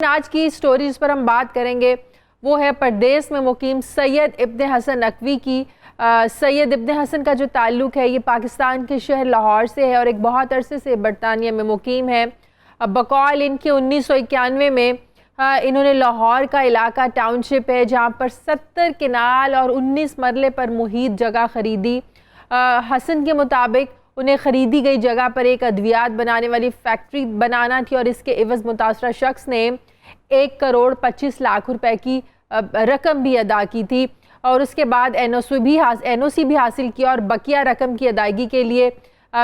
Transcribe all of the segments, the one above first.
आज की स्टोरी जिस पर हम बात करेंगे वो है परदेस में मुकीम सैयद इब्न हसन नकवी की। सैयद इब्न हसन का जो ताल्लुक़ है ये पाकिस्तान के शहर लाहौर से है और एक बहुत अरसे से बरतानिया में मुकीम है। बकौल इनके 1991 में इन्होंने लाहौर का इलाका टाउनशिप है जहाँ पर 70 किनाल और 19 मरले पर मुहीत जगह ख़रीदी। हसन के मुताबिक उन्हें ख़रीदी गई जगह पर एक अद्वियात बनाने वाली फैक्ट्री बनाना थी और इसके एवज़ मुतासरा शख्स ने 1,25,00,000 रुपए की रकम भी अदा की थी और उसके बाद एनओसी भी हासिल किया और बकिया रकम की अदायगी के लिए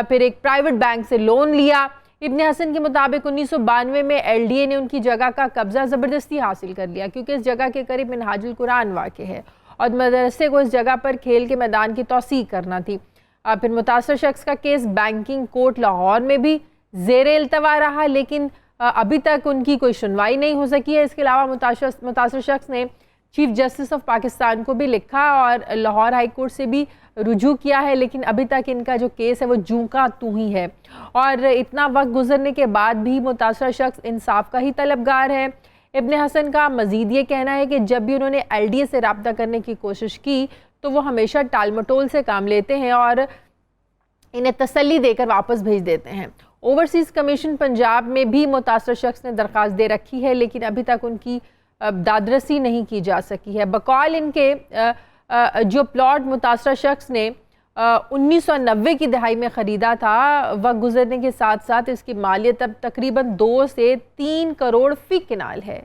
फिर एक प्राइवेट बैंक से लोन लिया। इब्न हसन के मुताबिक 1992 में LDA ने उनकी जगह का कब्जा ज़बरदस्ती हासिल कर लिया क्योंकि इस जगह के करीब मिनहाजुल कुरान वाक़े है और मदरसे को इस जगह पर खेल के मैदान की तौसीक़ करना थी। फिर मुतासर शख्स का केस बैंकिंग कोर्ट लाहौर में भी ज़ेरे इल्तवा रहा लेकिन अभी तक उनकी कोई सुनवाई नहीं हो सकी है। इसके अलावा मुतासर शख्स ने चीफ जस्टिस ऑफ पाकिस्तान को भी लिखा और लाहौर हाई कोर्ट से भी रुजू किया है लेकिन अभी तक इनका जो केस है वो जूं का तू ही है और इतना वक्त गुजरने के बाद भी मुतासर शख्स इंसाफ का ही तलबगार है। इब्न हसन का मज़ीद ये कहना है कि जब भी उन्होंने LDA से रब्ता करने की कोशिश की तो वो हमेशा टाल मटोल से काम लेते हैं और इन्हें तसल्ली देकर वापस भेज देते हैं। ओवरसीज़ कमीशन पंजाब में भी मुतासर शख्स ने दरख्वास्त दे रखी है लेकिन अभी तक उनकी दादरसी नहीं की जा सकी है। बकौल इनके जो प्लॉट मुतासर शख्स ने 1990 की दहाई में ख़रीदा था वक्त गुजरने के साथ साथ इसकी मालियत अब तकरीबन 2 से 3 करोड़ फ़ी किनाल है।